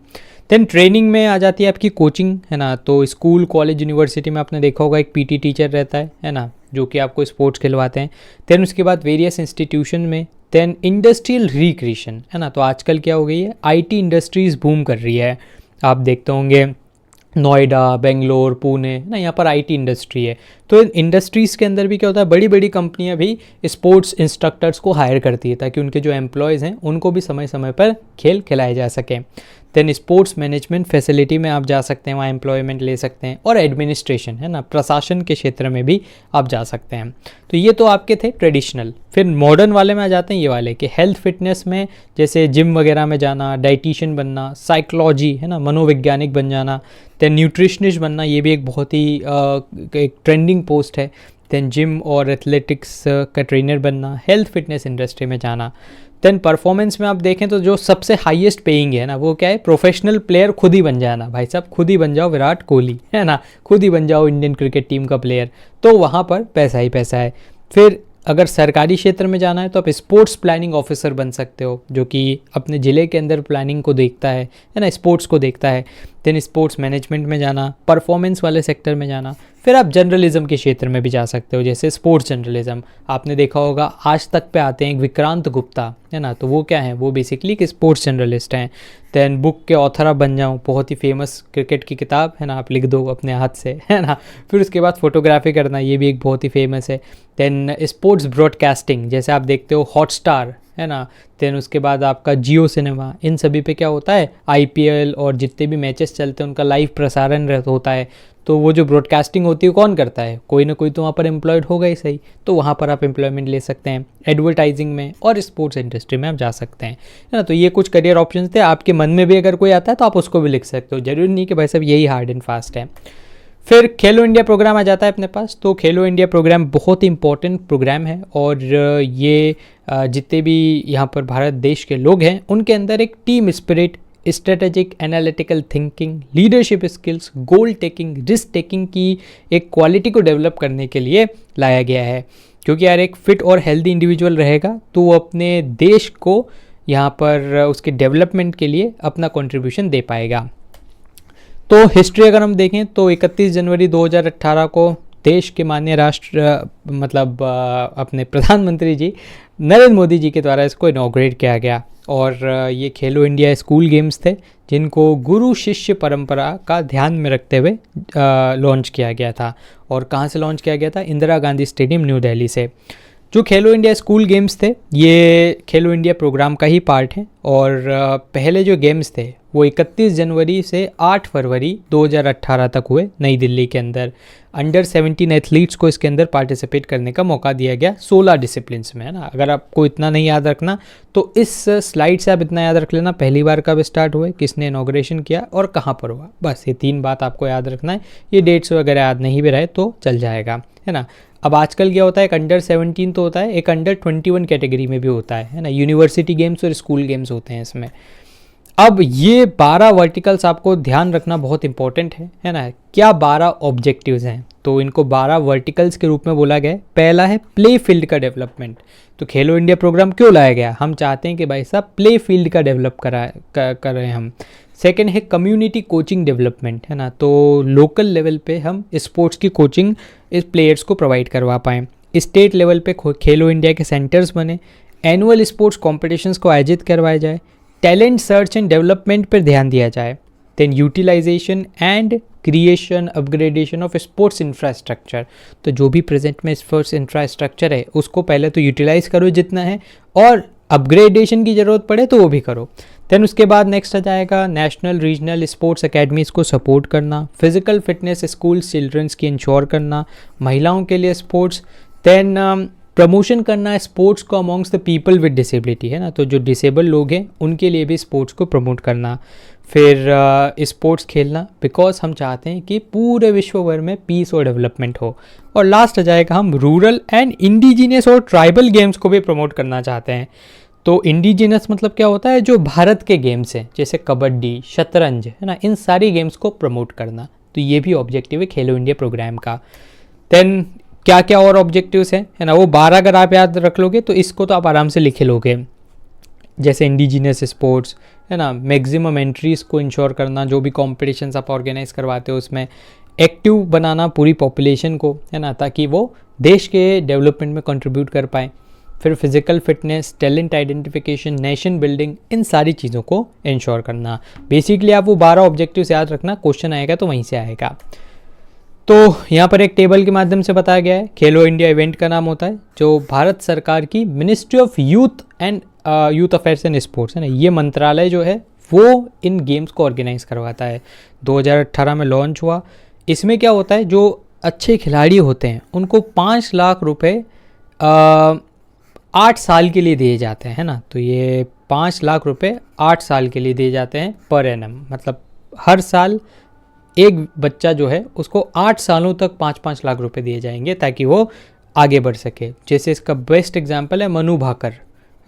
देन ट्रेनिंग में आ जाती है आपकी कोचिंग, है ना। तो स्कूल, कॉलेज, यूनिवर्सिटी में आपने देखा होगा एक PT टीचर रहता है ना, जो कि आपको स्पोर्ट्स खिलवाते हैं। देन उसके बाद वेरियस इंस्टीट्यूशन में। देन इंडस्ट्रियल रिक्रिएशन, है ना। तो आजकल क्या हो गई है, IT इंडस्ट्रीज़ बूम कर रही है। आप देखते होंगे नोएडा, बेंगलोर, पुणे ना, यहाँ पर IT इंडस्ट्री है। तो इन इंडस्ट्रीज़ के अंदर भी क्या होता है, बड़ी बड़ी कंपनियाँ भी स्पोर्ट्स इंस्ट्रक्टर्स को हायर करती है ताकि उनके जो एम्प्लॉयज़ हैं उनको भी समय समय पर खेल खिलाए जा सकें। देन स्पोर्ट्स मैनेजमेंट फैसिलिटी में आप जा सकते हैं, वहाँ एम्प्लॉयमेंट ले सकते हैं। और एडमिनिस्ट्रेशन, है ना, प्रशासन के क्षेत्र में भी आप जा सकते हैं। तो ये तो आपके थे ट्रेडिशनल। फिर मॉडर्न वाले में आ जाते हैं ये वाले कि हेल्थ फिटनेस में जैसे जिम वगैरह में जाना, डाइटिशियन बनना, साइकोलॉजी, है ना, मनोवैज्ञानिक बन जाना। देन न्यूट्रिशनिस्ट बनना, ये भी एक बहुत ही एक ट्रेंडिंग पोस्ट है। देन जिम और एथलेटिक्स का ट्रेनर बनना, हेल्थ फिटनेस इंडस्ट्री में जाना। देन परफॉर्मेंस में आप देखें तो जो सबसे हाईएस्ट पेइंग है ना, वो क्या है, प्रोफेशनल प्लेयर खुद ही बन जाना। भाई साहब खुद ही बन जाओ विराट कोहली, है ना, खुद ही बन जाओ इंडियन क्रिकेट टीम का प्लेयर, तो वहाँ पर पैसा ही पैसा है। फिर अगर सरकारी क्षेत्र में जाना है तो आप स्पोर्ट्स प्लानिंग ऑफिसर बन सकते हो, जो कि अपने ज़िले के अंदर प्लानिंग को देखता है ना, स्पोर्ट्स को देखता है। देन स्पोर्ट्स मैनेजमेंट में जाना, परफॉर्मेंस वाले सेक्टर में जाना। फिर आप जर्नलिज्म के क्षेत्र में भी जा सकते हो, जैसे स्पोर्ट्स जर्नलिज्म। आपने देखा होगा आज तक पे आते हैं एक विक्रांत गुप्ता, है ना, तो वो क्या है, वो बेसिकली एक स्पोर्ट्स जर्नलिस्ट हैं। देन बुक के ऑथर आप बन जाऊँ, बहुत ही फेमस क्रिकेट की किताब, है ना, आप लिख दो अपने हाथ से, है ना। फिर उसके बाद फोटोग्राफी करना, ये भी एक बहुत ही फेमस है। देन स्पोर्ट्स ब्रॉडकास्टिंग, जैसे आप देखते हो हॉटस्टार, है ना। देन उसके बाद आपका जियो सिनेमा, इन सभी पे क्या होता है, IPL और जितने भी मैचेस चलते हैं उनका लाइव प्रसारण होता है। तो वो जो ब्रॉडकास्टिंग होती है कौन करता है, कोई ना कोई तो वहाँ पर एम्प्लॉयड होगा ही सही, तो वहाँ पर आप एम्प्लॉयमेंट ले सकते हैं। एडवर्टाइजिंग में और स्पोर्ट्स इंडस्ट्री में आप जा सकते हैं, है ना। तो ये कुछ करियर ऑप्शंस थे, आपके मन में भी अगर कोई आता है तो आप उसको भी लिख सकते हो, जरूरी नहीं कि भाई साहब यही हार्ड एंड फास्ट है। फिर खेलो इंडिया प्रोग्राम आ जाता है अपने पास। तो खेलो इंडिया प्रोग्राम बहुत ही इंपॉर्टेंट प्रोग्राम है और ये जितने भी यहाँ पर भारत देश के लोग हैं उनके अंदर एक team spirit, strategic analytical thinking, leadership skills, goal taking, risk taking की एक क्वालिटी को डेवलप करने के लिए लाया गया है। क्योंकि यार एक फिट और हेल्दी इंडिविजुअल रहेगा तो वो अपने देश को यहाँ पर उसके डेवलपमेंट के लिए अपना कंट्रीब्यूशन दे पाएगा। तो हिस्ट्री अगर हम देखें तो 31 जनवरी 2018 को देश के माननीय अपने प्रधानमंत्री जी नरेंद्र मोदी जी के द्वारा इसको इनॉग्रेट किया गया। और ये खेलो इंडिया स्कूल गेम्स थे जिनको गुरु शिष्य परंपरा का ध्यान में रखते हुए लॉन्च किया गया था। और कहाँ से लॉन्च किया गया था, इंदिरा गांधी स्टेडियम न्यू दिल्ली से। जो खेलो इंडिया स्कूल गेम्स थे ये खेलो इंडिया प्रोग्राम का ही पार्ट है। और पहले जो गेम्स थे वो 31 जनवरी से 8 फरवरी 2018 तक हुए नई दिल्ली के अंदर। अंडर 17 एथलीट्स को इसके अंदर पार्टिसिपेट करने का मौका दिया गया 16 डिसिप्लिन्स में, है ना। अगर आपको इतना नहीं याद रखना तो इस स्लाइड से आप इतना याद रख लेना, पहली बार कब स्टार्ट हुए, किसने इनॉग्रेशन किया और कहाँ पर हुआ, बस ये 3 बात आपको याद रखना है। ये डेट्स वगैरह याद नहीं भी रहे तो चल जाएगा, है ना। अब आजकल क्या होता है, एक अंडर 17 तो होता है, एक अंडर 21 कैटेगरी में भी होता है ना। यूनिवर्सिटी गेम्स और स्कूल गेम्स होते हैं इसमें। अब ये 12 वर्टिकल्स आपको ध्यान रखना बहुत इंपॉर्टेंट है ना। क्या 12 ऑब्जेक्टिव्स हैं, तो इनको 12 वर्टिकल्स के रूप में बोला गया है। पहला है प्ले फील्ड का डेवलपमेंट। तो खेलो इंडिया प्रोग्राम क्यों लाया गया, हम चाहते हैं कि भाई साहब प्ले फील्ड का डेवलप कर रहे हैं हम। सेकेंड है कम्युनिटी कोचिंग डेवलपमेंट, है ना। तो लोकल लेवल पे हम स्पोर्ट्स की कोचिंग इस प्लेयर्स को प्रोवाइड करवा पाएँ। स्टेट लेवल पे खेलो इंडिया के सेंटर्स बने, एनुअल स्पोर्ट्स कॉम्पिटिशन्स को आयोजित करवाया जाए, टैलेंट सर्च एंड डेवलपमेंट पर ध्यान दिया जाए, then utilization and creation upgradation of sports infrastructure. तो जो भी प्रेजेंट में स्पोर्ट्स इंफ्रास्ट्रक्चर है उसको पहले तो यूटिलाइज करो जितना है, और अपग्रेडेशन की ज़रूरत पड़े तो वो भी करो। देन उसके बाद नेक्स्ट आ जाएगा नेशनल रीजनल स्पोर्ट्स अकेडमीज़ को सपोर्ट करना, फिजिकल फिटनेस स्कूल्स चिल्ड्रंस की इंश्योर करना, महिलाओं के लिए स्पोर्ट्स, देन प्रमोशन करना स्पोर्ट्स को amongst the people with disability, है ना। तो जो डिसेबल लोग हैं उनके लिए भी स्पोर्ट्स को प्रमोट करना। फिर स्पोर्ट्स खेलना बिकॉज हम चाहते हैं कि पूरे विश्व भर में पीस और डेवलपमेंट हो। और लास्ट आ जाएगा हम रूरल एंड इंडिजिनियस और ट्राइबल गेम्स को भी प्रमोट करना चाहते हैं। तो इंडिजिनियस मतलब क्या होता है, जो भारत के गेम्स हैं जैसे कबड्डी, शतरंज, है ना, इन सारी गेम्स को प्रमोट करना। तो ये भी ऑब्जेक्टिव है खेलो इंडिया प्रोग्राम का। देन क्या क्या और ऑब्जेक्टिव्स हैं, है ना, वो 12 अगर आप याद रख लोगे तो इसको तो आप आराम से लिखे लोगे। जैसे इंडिजिनियस स्पोर्ट्स, है ना, मैक्सिमम एंट्रीज को इंश्योर करना, जो भी कॉम्पिटिशन्स आप ऑर्गेनाइज करवाते हो उसमें एक्टिव बनाना पूरी पॉपुलेशन को, है ना, ताकि वो देश के डेवलपमेंट में कंट्रीब्यूट कर पाएँ। फिर physical fitness, talent identification, nation building, इन सारी चीज़ों को इंश्योर करना। बेसिकली आप वो 12 ऑब्जेक्टिव्स याद रखना, क्वेश्चन आएगा तो वहीं से आएगा। तो यहाँ पर एक टेबल के माध्यम से बताया गया है। खेलो इंडिया इवेंट का नाम होता है जो भारत सरकार की ministry of youth and youth affairs and sports, है ना, ये मंत्रालय जो है वो इन गेम्स को ऑर्गेनाइज करवाता है। 2018 में लॉन्च हुआ। इसमें क्या होता है, जो अच्छे खिलाड़ी होते हैं उनको 5 लाख रुपए 8 साल के लिए दिए जाते हैं, है ना। तो ये 5 लाख रुपए 8 साल के लिए दिए जाते हैं पर एनम, मतलब हर साल एक बच्चा जो है उसको 8 सालों तक 5-5 लाख रुपए दिए जाएंगे ताकि वो आगे बढ़ सके। जैसे इसका बेस्ट एग्जांपल है मनु भाकर,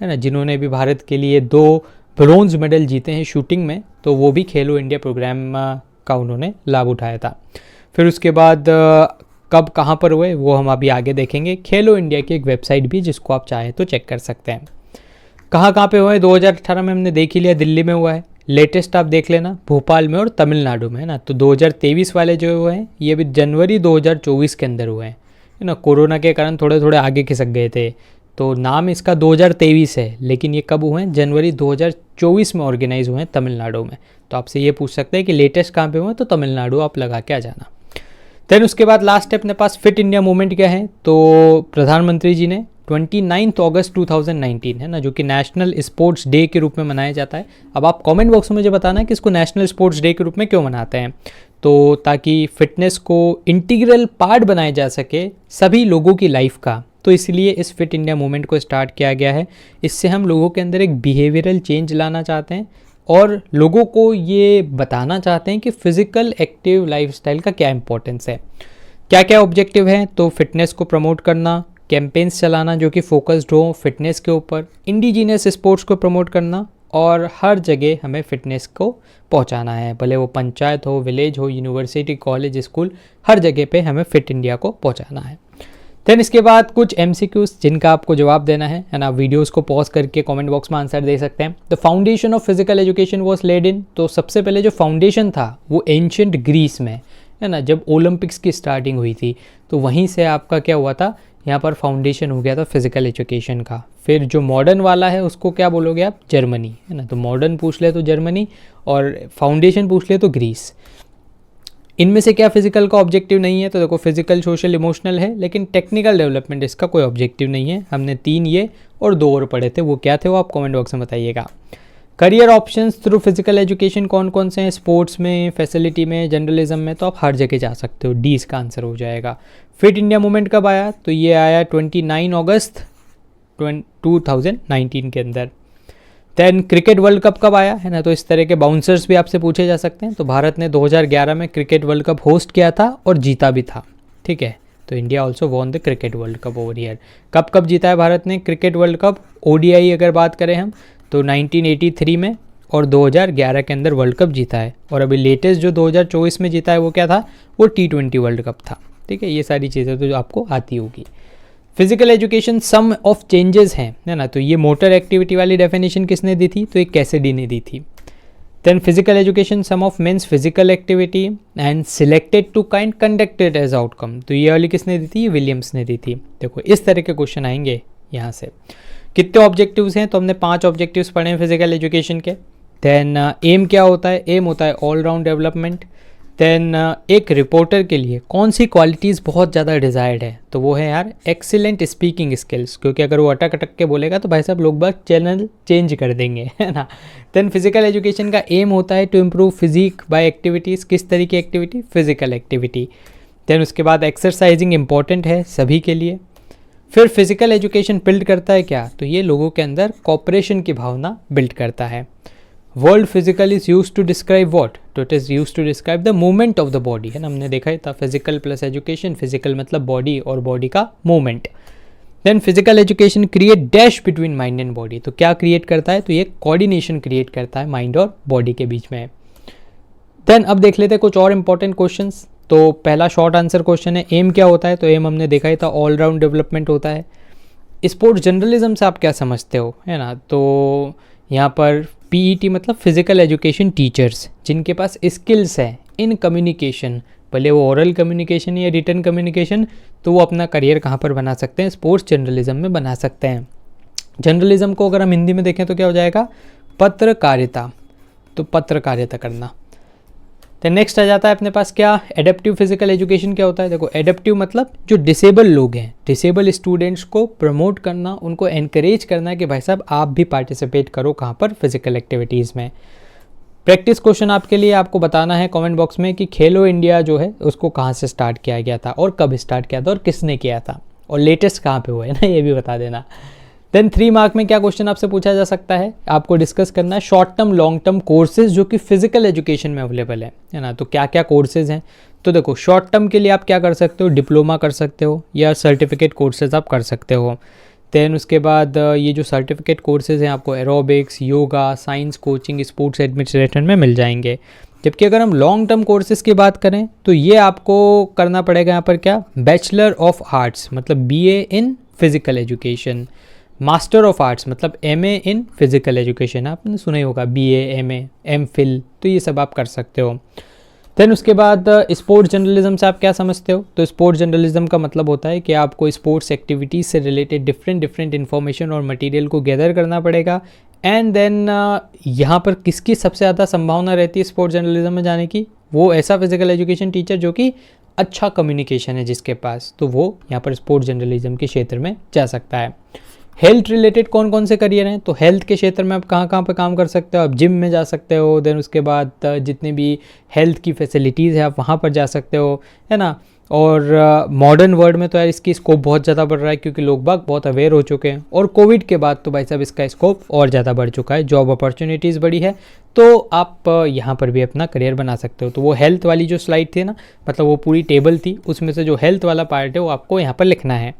है ना, जिन्होंने भी भारत के लिए 2 ब्रोंज मेडल जीते हैं शूटिंग में। तो वो भी खेलो इंडिया प्रोग्राम का उन्होंने लाभ उठाया था। फिर उसके बाद कब कहाँ पर हुए वो हम अभी आगे देखेंगे। खेलो इंडिया की एक वेबसाइट भी जिसको आप चाहें तो चेक कर सकते हैं। कहाँ कहाँ पे हुए, 2018 में हमने देख ही लिया, दिल्ली में हुआ है। लेटेस्ट आप देख लेना भोपाल में और तमिलनाडु में, है ना। तो 2023 वाले जो हुए हैं ये भी जनवरी 2024 के अंदर हुए हैं, है ना। कोरोना के कारण थोड़े थोड़े आगे खिसक गए थे तो नाम इसका 2023 है, लेकिन ये कब हुए हैं, जनवरी 2024 में ऑर्गेनाइज हुए हैं तमिलनाडु में। तो आपसे ये पूछ सकते हैं कि लेटेस्ट कहाँ पे हुए, तो तमिलनाडु आप लगा के आ जाना। देन उसके बाद लास्ट है अपने पास फिट इंडिया मूवमेंट क्या है। तो प्रधानमंत्री जी ने 29 अगस्त 2019 है ना, जो कि नेशनल स्पोर्ट्स डे के रूप में मनाया जाता है। अब आप कमेंट बॉक्स में मुझे बताना है कि इसको नेशनल स्पोर्ट्स डे के रूप में क्यों मनाते हैं, तो ताकि फिटनेस को इंटीग्रल पार्ट बनाया जा सके सभी लोगों की लाइफ का, तो इसलिए इस फिट इंडिया मूवमेंट को स्टार्ट किया गया है। इससे हम लोगों के अंदर एक बिहेवियरल चेंज लाना चाहते हैं और लोगों को ये बताना चाहते हैं कि फिज़िकल एक्टिव लाइफस्टाइल का क्या इंपॉर्टेंस है। क्या क्या ऑब्जेक्टिव है, तो फिटनेस को प्रमोट करना, कैंपेन्स चलाना जो कि फोकस्ड हो फिटनेस के ऊपर, इंडिजीनियस स्पोर्ट्स को प्रमोट करना, और हर जगह हमें फिटनेस को पहुंचाना है, भले वो पंचायत हो, विलेज हो, यूनिवर्सिटी, कॉलेज, स्कूल, हर जगह पे हमें फिट इंडिया को पहुंचाना है। देन इसके बाद कुछ MCQs जिनका आपको जवाब देना है ना। वीडियोस को पॉज करके कमेंट बॉक्स में आंसर दे सकते हैं। The foundation of physical education was laid in, तो सबसे पहले जो फाउंडेशन था वो एंशियंट ग्रीस में है ना, जब ओलंपिक्स की स्टार्टिंग हुई थी तो वहीं से आपका क्या हुआ था, यहाँ पर फाउंडेशन हो गया था फिजिकल एजुकेशन का। फिर जो मॉडर्न वाला है उसको क्या बोलोगे आप, जर्मनी है ना, तो मॉडर्न पूछ ले तो जर्मनी और फाउंडेशन पूछ ले तो ग्रीस। इनमें से क्या फिजिकल का ऑब्जेक्टिव नहीं है, तो देखो फिजिकल, सोशल, इमोशनल है, लेकिन टेक्निकल डेवलपमेंट इसका कोई ऑब्जेक्टिव नहीं है। हमने 3 ये और 2 और पढ़े थे, वो क्या थे वो आप कमेंट बॉक्स में बताइएगा। Career options through physical education कौन कौन से हैं, स्पोर्ट्स में, फैसिलिटी में, जर्नलिज्म में, तो आप हर जगह जा सकते हो, डी इसका आंसर हो जाएगा। फिट इंडिया मूवमेंट कब आया, तो ये आया 29 अगस्त 2019 के अंदर। देन क्रिकेट वर्ल्ड कप कब आया है ना, तो इस तरह के बाउंसर्स भी आपसे पूछे जा सकते हैं। तो भारत ने 2011 में क्रिकेट वर्ल्ड कप होस्ट किया था और जीता भी था, ठीक है। तो India also won the cricket world cup over year. कब कब जीता है भारत ने क्रिकेट वर्ल्ड कप, ODI अगर बात करें हम तो 1983 में और 2011 के अंदर वर्ल्ड कप जीता है। और अभी लेटेस्ट जो 2024 में जीता है वो क्या था, वो T20 वर्ल्ड कप था, ठीक है। ये सारी चीज़ें तो आपको आती होगी। Physical education sum of changes हैं है ना, तो ये मोटर एक्टिविटी वाली डेफिनेशन किसने दी थी, तो एक कैसिडी ने दी थी। Then physical education sum of men's physical activity and selected to kind conducted as outcome, तो ये वाली किसने दी थी, ये विलियम्स ने दी थी। देखो इस तरह के क्वेश्चन आएंगे यहाँ से। कितने ऑब्जेक्टिव्स हैं, तो हमने 5 ऑब्जेक्टिव्स पढ़े हैं फिजिकल एजुकेशन के। देन एम क्या होता है, एम होता है ऑल राउंड डेवलपमेंट। देन एक रिपोर्टर के लिए कौन सी क्वालिटीज़ बहुत ज़्यादा डिज़ायर्ड है, तो वो है यार एक्सीलेंट स्पीकिंग स्किल्स, क्योंकि अगर वो अटक अटक के बोलेगा तो भाई साहब लोग बाग चैनल चेंज कर देंगे, है ना। देन फिजिकल एजुकेशन का एम होता है to improve physique by activities, किस तरीके की एक्टिविटी, फिजिकल एक्टिविटी। देन उसके बाद एक्सरसाइजिंग इंपॉर्टेंट है सभी के लिए। फिर फिजिकल एजुकेशन बिल्ड करता है क्या, तो ये लोगों के अंदर कॉपरेशन की भावना बिल्ड करता है। Word physical is use to describe what, तो it is use to describe the movement of the body, है ना, हमने देखा ही था फिजिकल प्लस एजुकेशन, फिजिकल मतलब बॉडी और बॉडी का movement. Then physical education create dash between mind and body, तो क्या क्रिएट करता है, तो ये कोऑर्डिनेशन क्रिएट करता है माइंड और बॉडी के बीच में। देन अब देख लेते हैं कुछ और इंपॉर्टेंट क्वेश्चंस। तो पहला शॉर्ट आंसर क्वेश्चन है एम क्या होता है, तो एम हमने देखा ही था ऑल राउंड डेवलपमेंट होता है। स्पोर्ट्स जर्नलिज्म से आप क्या समझते हो, है ना, तो यहाँ पर PET मतलब फिजिकल एजुकेशन टीचर्स जिनके पास स्किल्स हैं इन कम्युनिकेशन, भले वो ओरल कम्युनिकेशन या रिटन कम्युनिकेशन, तो वो अपना करियर कहाँ पर बना सकते हैं, स्पोर्ट्स जर्नलिज्म में बना सकते हैं। जर्नलिज्म को अगर हम हिंदी में देखें तो क्या हो जाएगा, पत्रकारिता, तो पत्रकारिता करना। तो नेक्स्ट आ जाता है अपने पास क्या, एडेप्टिव फिजिकल एजुकेशन क्या होता है। देखो एडेप्टिव मतलब जो डिसेबल लोग हैं, डिसेबल स्टूडेंट्स को प्रमोट करना, उनको एनकरेज करना है कि भाई साहब आप भी पार्टिसिपेट करो कहाँ पर, फिजिकल एक्टिविटीज़ में। प्रैक्टिस क्वेश्चन आपके लिए, आपको बताना है कमेंट बॉक्स में कि खेलो इंडिया जो है उसको कहाँ से स्टार्ट किया गया था और कब स्टार्ट किया था और किसने किया था और लेटेस्ट कहाँ पे हुआ है ना, ये भी बता देना। देन 3 मार्क में क्या क्वेश्चन आपसे पूछा जा सकता है, आपको डिस्कस करना है short term long term courses जो कि फिजिकल एजुकेशन में अवेलेबल है ना, तो क्या क्या कोर्सेज हैं। तो देखो शॉर्ट टर्म के लिए आप क्या कर सकते हो, डिप्लोमा कर सकते हो या सर्टिफिकेट कोर्सेज आप कर सकते हो। देन उसके बाद ये जो सर्टिफिकेट कोर्सेज हैं आपको aerobics, yoga, science coaching, sports administration में मिल जाएंगे। जबकि अगर हम लॉन्ग टर्म कोर्सेज की बात करें तो ये आपको करना पड़ेगा यहाँ पर क्या, बैचलर ऑफ आर्ट्स मतलब BA in physical education, master of arts मतलब MA इन फिजिकल एजुकेशन, आपने सुना ही होगा BA, MA, MPhil, तो ये सब आप कर सकते हो। देन उसके बाद स्पोर्ट्स जर्नलिज्म से आप क्या समझते हो, तो स्पोर्ट्स जर्नलिज्म का मतलब होता है कि आपको स्पोर्ट्स एक्टिविटीज़ से रिलेटेड डिफरेंट इन्फॉर्मेशन और मटेरियल को गैदर करना पड़ेगा। एंड देन यहाँ पर किसकी सबसे ज़्यादा संभावना रहती है स्पोर्ट्स जर्नलिज्म में जाने की, वो ऐसा फिजिकल एजुकेशन टीचर जो कि अच्छा कम्युनिकेशन है जिसके पास, तो वो यहाँ पर स्पोर्ट्स जर्नलिज्म के क्षेत्र में जा सकता है। हेल्थ रिलेटेड कौन कौन से करियर हैं, तो हेल्थ के क्षेत्र में आप कहाँ कहाँ पे काम कर सकते हो, आप जिम में जा सकते हो, देन उसके बाद जितनी भी हेल्थ की फैसिलिटीज़ है आप वहाँ पर जा सकते हो, है ना। और मॉडर्न वर्ल्ड में तो यार इसकी स्कोप बहुत ज़्यादा बढ़ रहा है, क्योंकि लोग बाग बहुत अवेयर हो चुके हैं, और कोविड के बाद तो भाई साहब इसका स्कोप और ज़्यादा बढ़ चुका है, जॉब अपॉर्चुनिटीज़ बढ़ी है, तो आप यहाँ पर भी अपना करियर बना सकते हो। तो वो हेल्थ वाली जो स्लाइड थी ना, मतलब वो पूरी टेबल थी, उसमें से जो हेल्थ वाला पार्ट है वो आपको यहाँ पर लिखना है।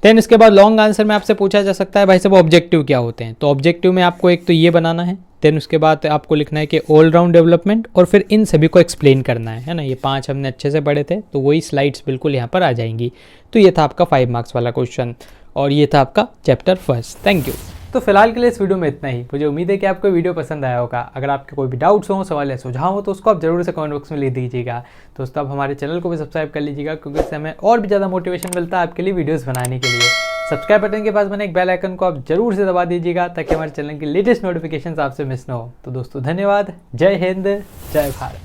देन इसके बाद लॉन्ग आंसर में आपसे पूछा जा सकता है भाई साहब ऑब्जेक्टिव क्या होते हैं, तो ऑब्जेक्टिव में आपको एक तो ये बनाना है, देन उसके बाद आपको लिखना है कि ऑल राउंड डेवलपमेंट, और फिर इन सभी को एक्सप्लेन करना है ना। ये 5 हमने अच्छे से पढ़े थे, तो वही स्लाइड्स बिल्कुल यहाँ पर आ जाएंगी। तो ये था आपका 5 मार्क्स वाला क्वेश्चन, और ये था आपका चैप्टर फर्स्ट। Thank you. तो फिलहाल के लिए इस वीडियो में इतना ही। मुझे उम्मीद है कि आपको वीडियो पसंद आया होगा। अगर आपके कोई भी डाउट्स हो, सवाल या सुझाव हो, तो उसको आप जरूर से कमेंट बॉक्स में लिख दीजिएगा। दोस्तों आप हमारे चैनल को भी सब्सक्राइब कर लीजिएगा, क्योंकि इससे हमें और भी ज़्यादा मोटिवेशन मिलता है आपके लिए वीडियोस बनाने के लिए। सब्सक्राइब बटन के पास बने एक बेल आइकन को आप जरूर से दबा दीजिएगा, ताकि हमारे चैनल की लेटेस्ट नोटिफिकेशन आपसे मिस ना हो। तो दोस्तों धन्यवाद। जय हिंद, जय भारत।